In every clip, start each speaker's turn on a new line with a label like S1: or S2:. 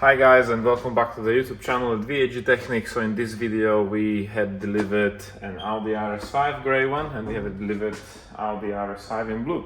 S1: Hi guys, and welcome back to the YouTube channel at VAG Technic. So in this video we had delivered an Audi RS5 grey one, and we have delivered Audi RS5 in blue.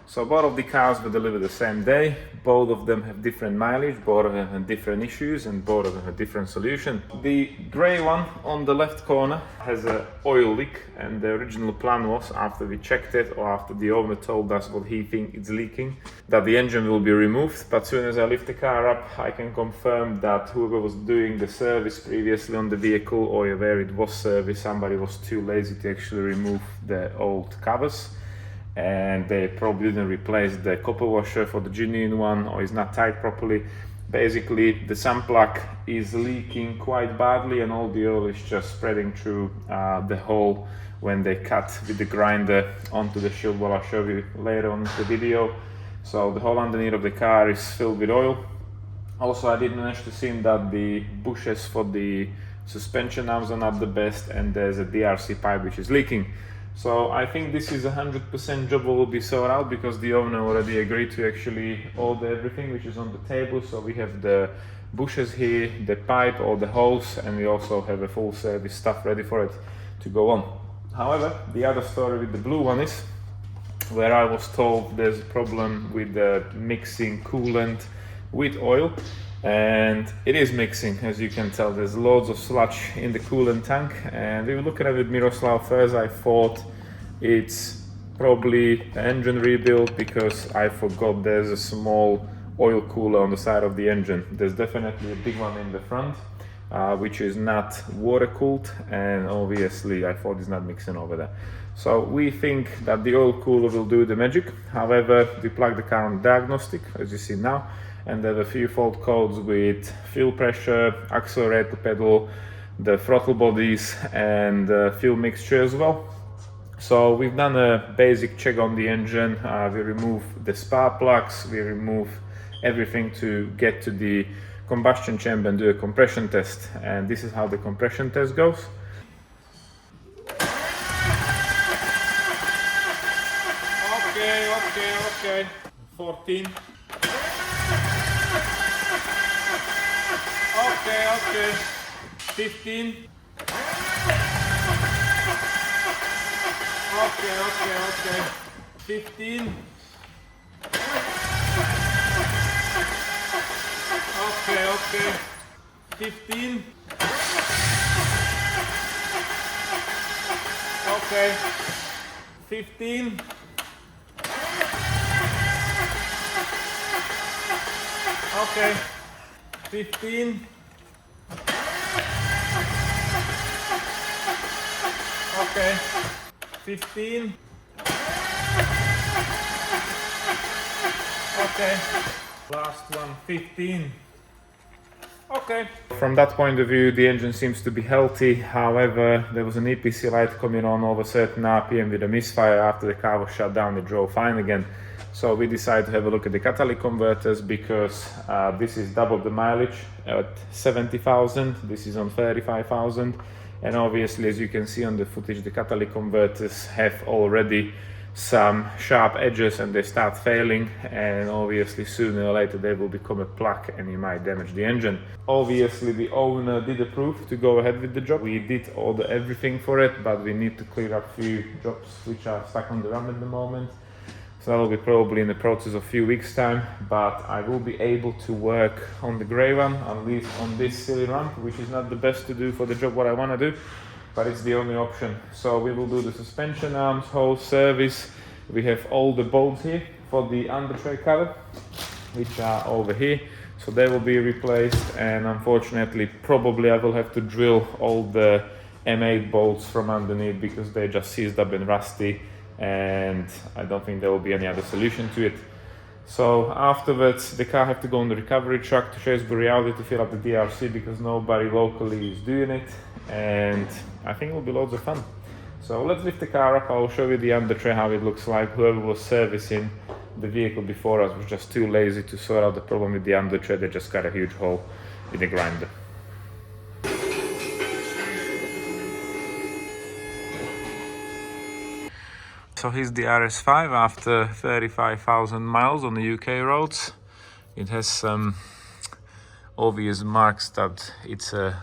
S1: So both of the cars were delivered the same day. Both of them have different mileage, both of them have different issues, and both of them have different solution. The grey one on the left corner has an oil leak, and the original plan was, after we checked it, or after the owner told us what he thinks it's leaking, that the engine will be removed. But as soon as I lift the car up, I can confirm that whoever was doing the service previously on the vehicle, or where it was serviced, somebody was too lazy to actually remove the old covers, and they probably didn't replace the copper washer for the genuine one, or is not tight properly. Basically, the sun plug is leaking quite badly, and all the oil is just spreading through the hole when they cut with the grinder onto the shield, what I'll show you later on in the video. So the whole underneath of the car is filled with oil. Also, I did manage to see that the bushes for the suspension arms are not the best, and there's a DRC pipe which is leaking. So I think this is 100% job will be sorted out, because the owner already agreed to actually order everything which is on the table. So we have the bushes here, the pipe, all the hose, and we also have a full service stuff ready for it to go on. However, the other story with the blue one is where I was told there's a problem with the mixing coolant with oil, and it is mixing. As you can tell, there's loads of sludge in the coolant tank, and we were looking at it with Miroslav first. I thought it's probably an engine rebuild, because I forgot there's a small oil cooler on the side of the engine. There's definitely a big one in the front, which is not water cooled, and obviously I thought it's not mixing over there. So we think that the oil cooler will do the magic. However, we plug the car on diagnostic, as you see now, and there are a few fault codes with fuel pressure, accelerator pedal, the throttle bodies, and fuel mixture as well. So we've done a basic check on the engine. We remove the spark plugs, we remove everything to get to the combustion chamber and do a compression test. And this is how the compression test goes. Okay. 14. Okay. 15. Okay. 15. Okay. 15. Okay. 15. Okay. 15. Okay. 15. Okay. Last one, 15. Okay. From that point of view, the engine seems to be healthy. However, there was an EPC light coming on over certain RPM with a misfire. After the car was shut down, it drove fine again. So we decided to have a look at the catalytic converters, because this is double the mileage at 70,000. This is on 35,000. And obviously, as you can see on the footage, the catalytic converters have already some sharp edges, and they start failing, and obviously sooner or later they will become a plaque and it might damage the engine. Obviously the owner did approve to go ahead with the job. We did order everything for it, but we need to clear up a few jobs which are stuck on the run at the moment. So that will be probably in the process of a few weeks time, but I will be able to work on the grey one, at least on this silly ramp, which is not the best to do for the job what I want to do, but it's the only option. So we will do the suspension arms, whole service. We have all the bolts here for the under tray cover, which are over here, so they will be replaced. And unfortunately, probably I will have to drill all the M8 bolts from underneath, because they just seized up and rusty, and I don't think there will be any other solution to it. So afterwards, the car have to go on the recovery truck to Shrewsbury Audi to fill up the DRC, because nobody locally is doing it, and I think it will be loads of fun. So let's lift the car up. I'll show you the under tray, how it looks like. Whoever was servicing the vehicle before us was just too lazy to sort out the problem with the under tray. They just got a huge hole with the grinder. So here's the RS5 after 35,000 miles on the UK roads. It has some obvious marks that it's a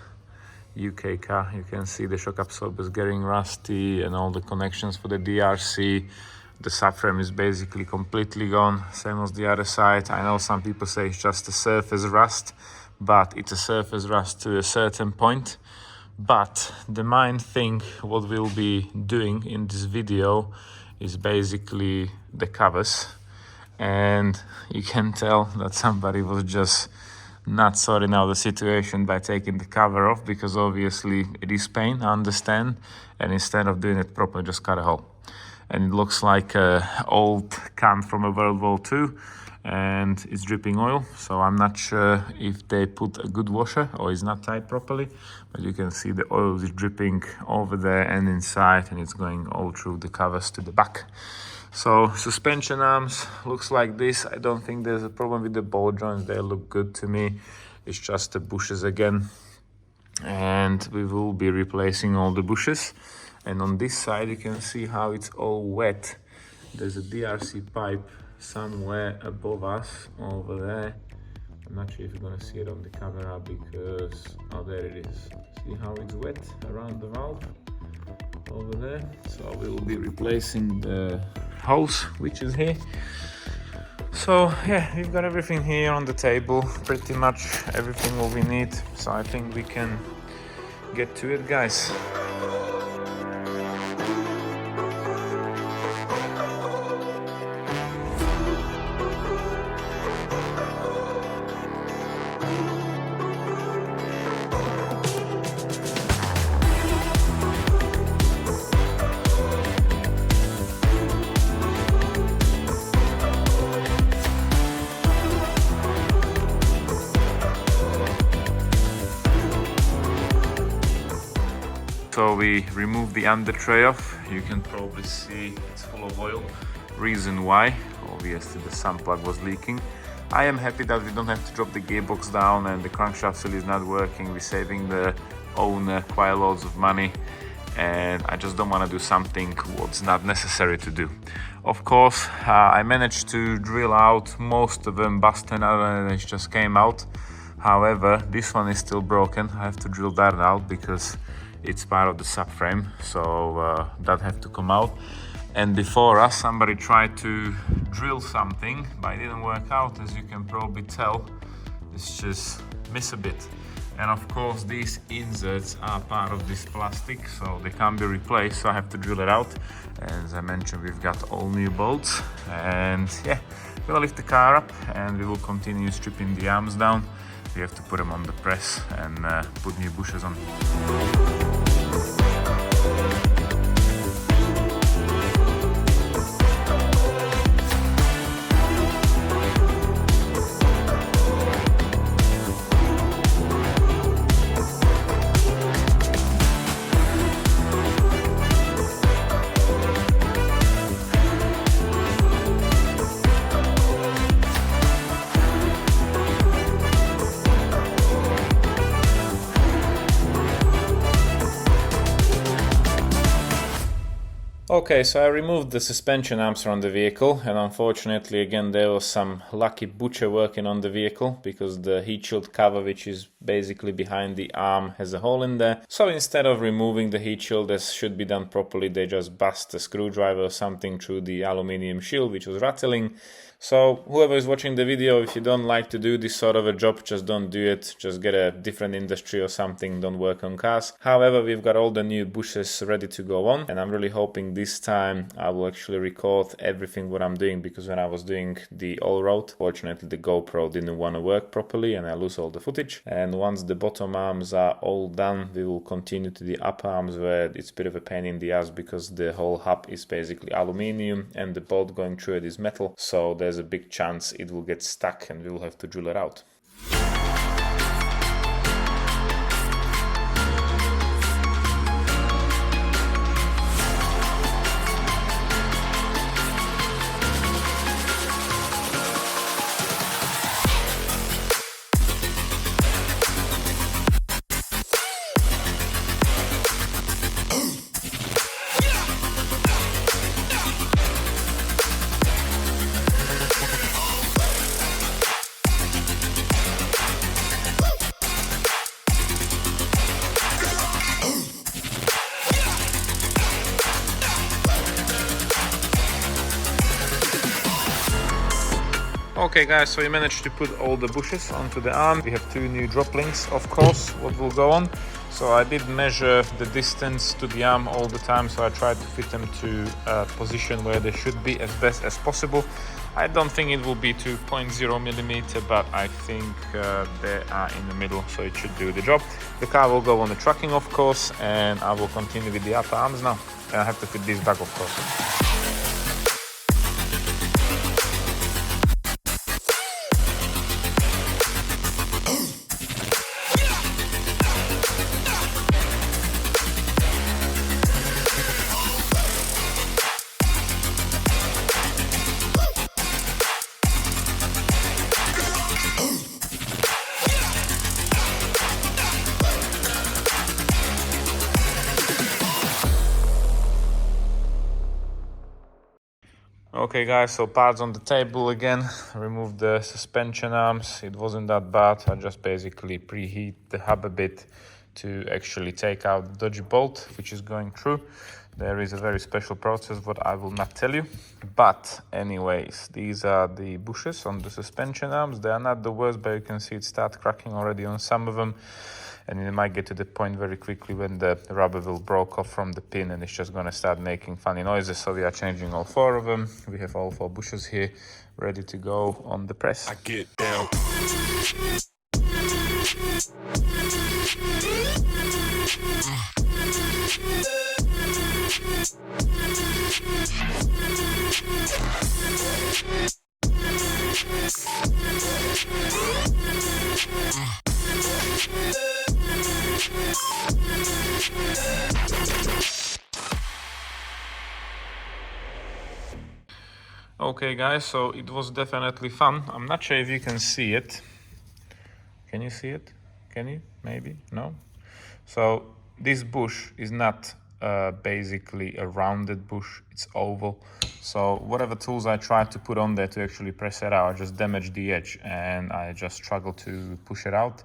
S1: UK car. You can see the shock absorber is getting rusty and all the connections for the DRC. The subframe is basically completely gone, same as the other side. I know some people say it's just a surface rust, but it's a surface rust to a certain point. But the main thing what we'll be doing in this video is basically the covers. And you can tell that somebody was just not sorting out the situation by taking the cover off, because obviously it is pain, I understand, and instead of doing it properly, just cut a hole. And it looks like an old can from a World War II, and it's dripping oil. So I'm not sure if they put a good washer or it's not tied properly, but you can see the oil is dripping over there and inside, and it's going all through the covers to the back. So suspension arms looks like this. I don't think there's a problem with the ball joints, they look good to me. It's just the bushes again, and we will be replacing all the bushes. And on this side you can see how it's all wet. There's a DRC pipe somewhere above us over there. I'm not sure if you're gonna see it on the camera because, oh, there it is. See how it's wet around the valve over there? So we will be replacing the hose which is here. So yeah, we've got everything here on the table, pretty much everything what we need. So I think we can get to it, guys. So we remove the under tray off. You can probably see it's full of oil. Reason why, obviously the sun plug was leaking. I am happy that we don't have to drop the gearbox down and the crankshaft seal is not working. We're saving the owner quite loads of money, and I just don't want to do something what's not necessary to do. Of course, I managed to drill out most of them, busted another, and it just came out. However, this one is still broken. I have to drill that out because it's part of the subframe, so that have to come out. And before us, somebody tried to drill something, but it didn't work out. As you can probably tell, it's just miss a bit. And of course, these inserts are part of this plastic, so they can't be replaced, so I have to drill it out. As I mentioned, we've got all new bolts, and yeah, we'll lift the car up and we will continue stripping the arms down. We have to put them on the press and put new bushes on. Okay, so I removed the suspension arms from the vehicle, and unfortunately again there was some lucky butcher working on the vehicle because the heat shield cover, which is basically behind the arm, has a hole in there. So instead of removing the heat shield as should be done properly, they just bust a screwdriver or something through the aluminium shield which was rattling. So whoever is watching the video, if you don't like to do this sort of a job, just don't do it. Just get a different industry or something, don't work on cars. However, we've got all the new bushes ready to go on, and I'm really hoping this time I will actually record everything what I'm doing, because when I was doing the all-road, fortunately the GoPro didn't want to work properly and I lose all the footage. And once the bottom arms are all done, we will continue to the upper arms, where it's a bit of a pain in the ass because the whole hub is basically aluminium and the bolt going through it is metal. So there's a big chance it will get stuck and we'll have to drill it out. Okay guys, so we managed to put all the bushes onto the arm. We have 2 new drop links, of course, what will go on. So I did measure the distance to the arm all the time, so I tried to fit them to a position where they should be as best as possible. I don't think it will be to 0.0 millimeter, but I think they are in the middle, so it should do the job. The car will go on the trucking, of course, and I will continue with the upper arms now. And I have to fit these back, of course. Okay guys, so parts on the table again. Remove the suspension arms. It wasn't that bad. I just basically preheat the hub a bit to actually take out the dodgy bolt, which is going through. There is a very special process what I will not tell you. But anyways, these are the bushes on the suspension arms. They are not the worst, but you can see it start cracking already on some of them. And it might get to the point very quickly when the rubber will break off from the pin and it's just going to start making funny noises. So we are changing all 4 of them. We have all 4 bushes here ready to go on the press.
S2: I get down.
S1: Okay guys, so it was definitely fun. I'm not sure if you can see it. Can you see it? Can you? Maybe? No? So this bush is not basically a rounded bush, it's oval. So whatever tools I tried to put on there to actually press it out, I just damaged the edge and I just struggled to push it out.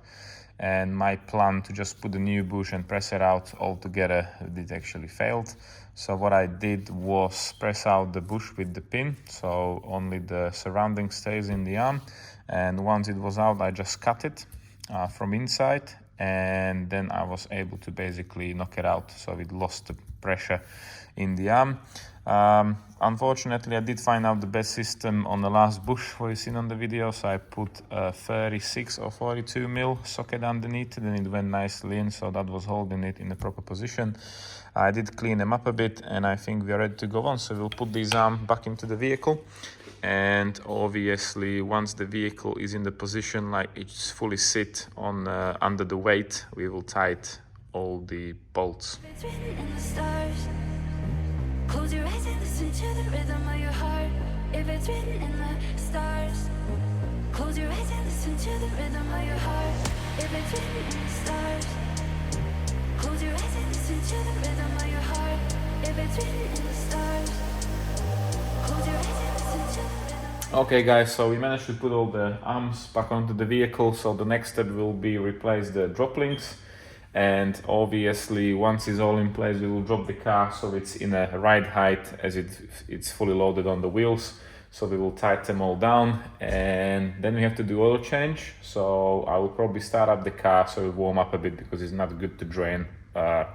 S1: And my plan to just put the new bush and press it out all together, it actually failed. So what I did was press out the bush with the pin, so only the surrounding stays in the arm. And once it was out, I just cut it from inside, and then I was able to basically knock it out, so it lost the pressure in the arm. Unfortunately, I did find out the best system on the last bush what you seen on the video, so I put a 36 or 42 mil socket underneath, then it went nicely in, so that was holding it in the proper position. I did clean them up a bit and I think we are ready to go on, so we'll put these arms back into the vehicle. And obviously once the vehicle is in the position like it's fully sit on under the weight, we will tighten all the bolts.
S3: It's written in the stars. Close your eyes and listen to the rhythm of your heart. If it's written in the stars. Close your eyes and listen to the rhythm of your heart. If it's written in the stars. Close your eyes and listen to the rhythm of your heart. If it's written in the stars. Close your eyes and listen to the rhythm.
S1: Okay guys, so we managed to put all the arms back onto the vehicle, so the next step will be replace the drop links. And obviously once it's all in place, we will drop the car so it's in a right height as it's fully loaded on the wheels. So we will tighten them all down and then we have to do oil change. So I will probably start up the car so it will warm up a bit because it's not good to drain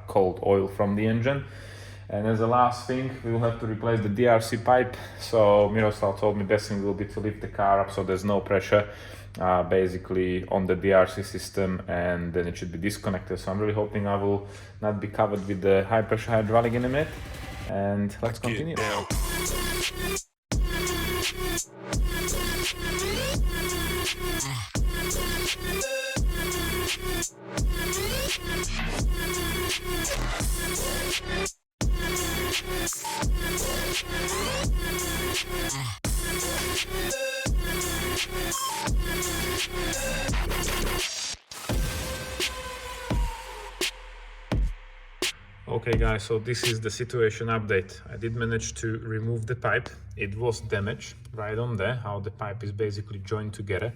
S1: cold oil from the engine. And as a last thing, we will have to replace the DRC pipe. So Miroslav told me best thing will be to lift the car up so there's no pressure basically on the DRC system, and then it should be disconnected. So I'm really hoping I will not be covered with the high pressure hydraulic in a minute. And let's continue. Okay guys, so this is the situation update. I did manage to remove the pipe. It was damaged right on there, how the pipe is basically joined together.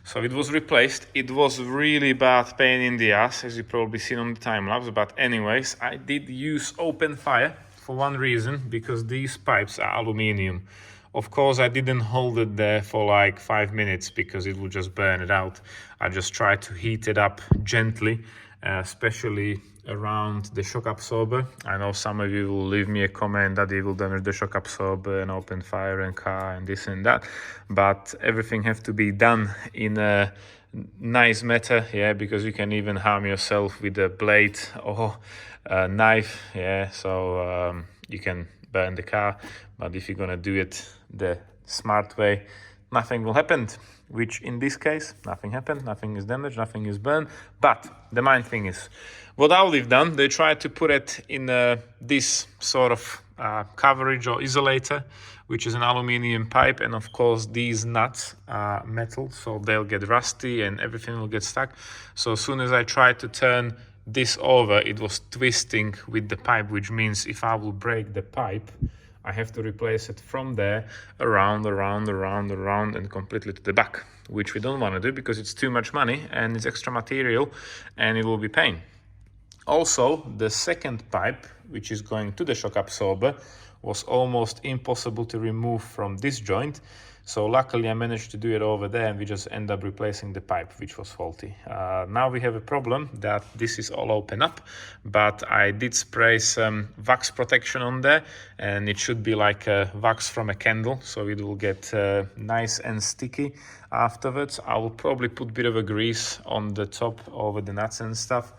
S1: So it was replaced. It was really bad pain in the ass, as you probably seen on the time lapse. But anyways, I did use open fire for one reason, because these pipes are aluminium. Of course, I didn't hold it there for like 5 minutes because it will just burn it out. I just tried to heat it up gently, especially around the shock absorber. I know some of you will leave me a comment that it will damage the shock absorber and open fire and car and this and that, but everything have to be done in a nice manner, yeah, because you can even harm yourself with a blade or a knife, yeah, so you can burn the car. But if you're gonna do it the smart way, nothing will happen, which in this case, nothing happened, nothing is damaged, nothing is burned. But the main thing is, what Audi've done, they tried to put it in this sort of coverage or isolator, which is an aluminium pipe, and of course these nuts are metal, so they'll get rusty and everything will get stuck. So as soon as I tried to turn this over, it was twisting with the pipe, which means if I will break the pipe, I have to replace it from there around and completely to the back, which we don't want to do because it's too much money and it's extra material and it will be pain. Also, the second pipe, which is going to the shock absorber, was almost impossible to remove from this joint. So luckily I managed to do it over there, and we just end up replacing the pipe, which was faulty. Now we have a problem that this is all open up, but I did spray some wax protection on there, and it should be like wax from a candle, so it will get nice and sticky afterwards. I will probably put a bit of a grease on the top over the nuts and stuff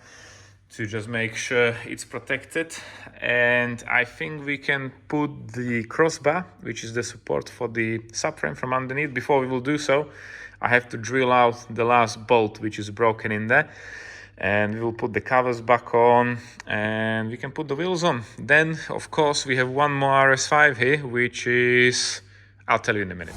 S1: to just make sure it's protected. And I think we can put the crossbar, which is the support for the subframe, from underneath. Before we will do so, I have to drill out the last bolt which is broken in there, and we will put the covers back on and we can put the wheels on. Then of course we have one more RS5 here, which is, I'll tell you in a minute.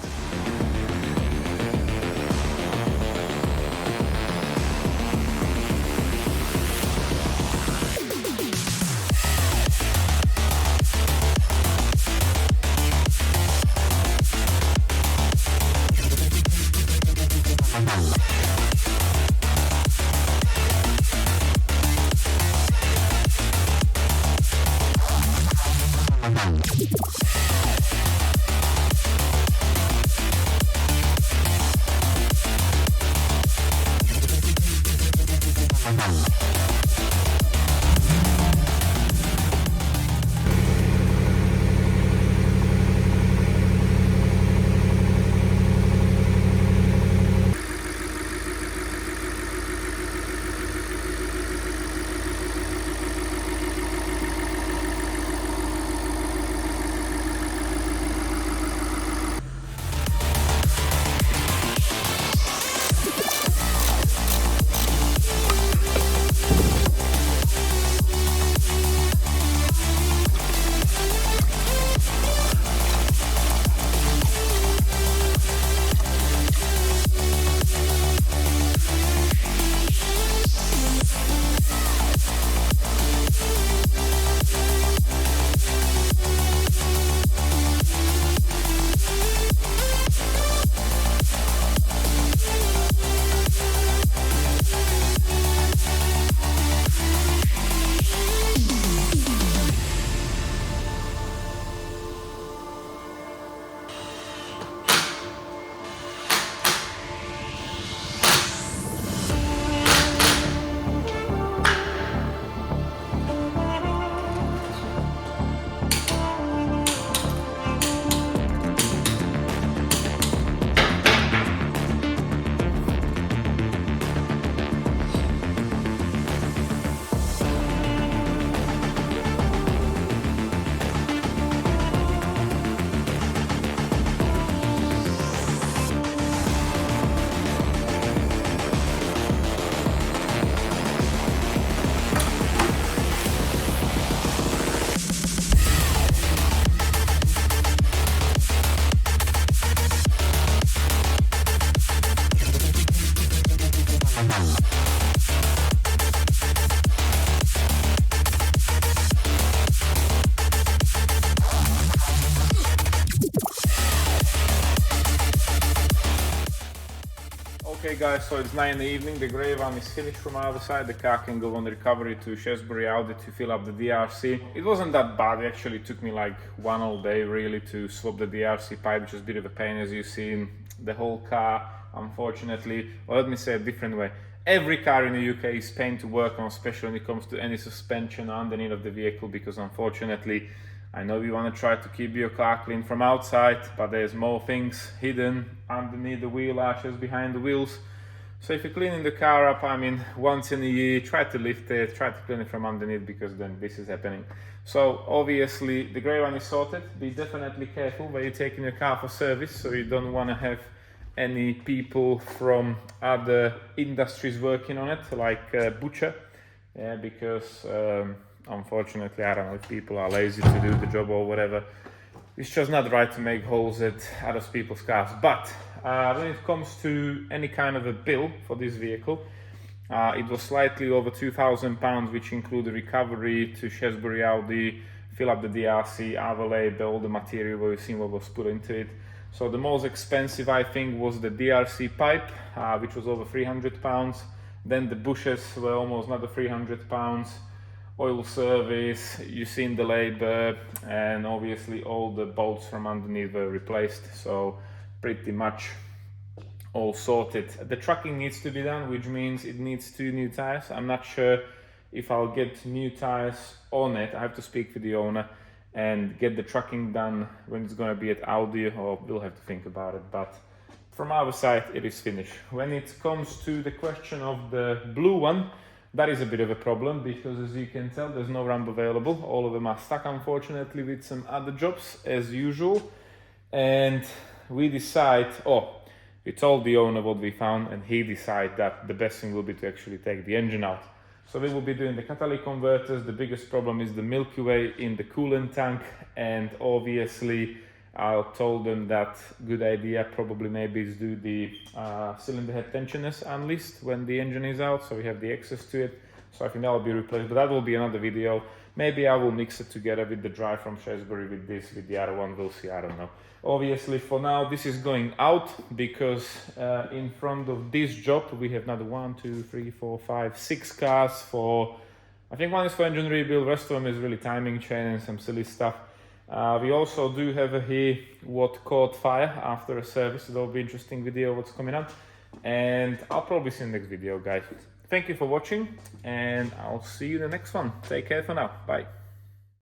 S1: Okay guys, so it's 9 in the evening, the grey one is finished from our side, the car can go on the recovery to Shrewsbury Audi to fill up the DRC. It wasn't that bad, it actually took me like one whole day really to swap the DRC pipe, which is a bit of a pain as you've seen. The whole car, unfortunately, or let me say a different way, every car in the UK is pain to work on, especially when it comes to any suspension underneath of the vehicle, because unfortunately, I know you want to try to keep your car clean from outside, but there's more things hidden underneath the wheel arches, behind the wheels. So if you're cleaning the car up, I mean, once in a year, try to lift it, try to clean it from underneath, because then this is happening. So obviously the grey one is sorted. Be definitely careful when you're taking your car for service, so you don't want to have any people from other industries working on it, like butcher, yeah, because unfortunately, I don't know if people are lazy to do the job or whatever. It's just not right to make holes at other people's cars. But when it comes to any kind of a bill for this vehicle, it was slightly over £2,000, which included recovery to Shrewsbury Audi, fill up the DRC, overlay, all the material we've seen what was put into it. So the most expensive, I think, was the DRC pipe, which was over £300. Then the bushes were almost another £300. Oil service, you've seen the labor, and obviously all the bolts from underneath were replaced, so pretty much all sorted. The tracking needs to be done, which means it needs 2 new tires. I'm not sure if I'll get new tires on it. I have to speak with the owner and get the tracking done when it's going to be at Audi, or we'll have to think about it. But from our side, it is finished. When it comes to the question of the blue one, that is a bit of a problem, because as you can tell, there's no ramp available. All of them are stuck, unfortunately, with some other jobs as usual. And we told the owner what we found, and he decided that the best thing will be to actually take the engine out. So we will be doing the catalytic converters. The biggest problem is the Milky Way in the coolant tank, and obviously I told them that good idea probably maybe is do the cylinder head tensioners unleashed when the engine is out, so we have the access to it. So I think that will be replaced, but that will be another video. Maybe I will mix it together with the drive from Shrewsbury with this, with the other one, we'll see, I don't know. Obviously for now this is going out, because in front of this job we have another 1, 2, 3, 4, 5, 6 cars for, I think one is for engine rebuild, rest of them is really timing chain and some silly stuff. We also do have here what caught fire after a service, so that'll be an interesting video what's coming up, and I'll probably see you in the next video, guys. Thank you for watching, and I'll see you in the next one. Take care for now, bye.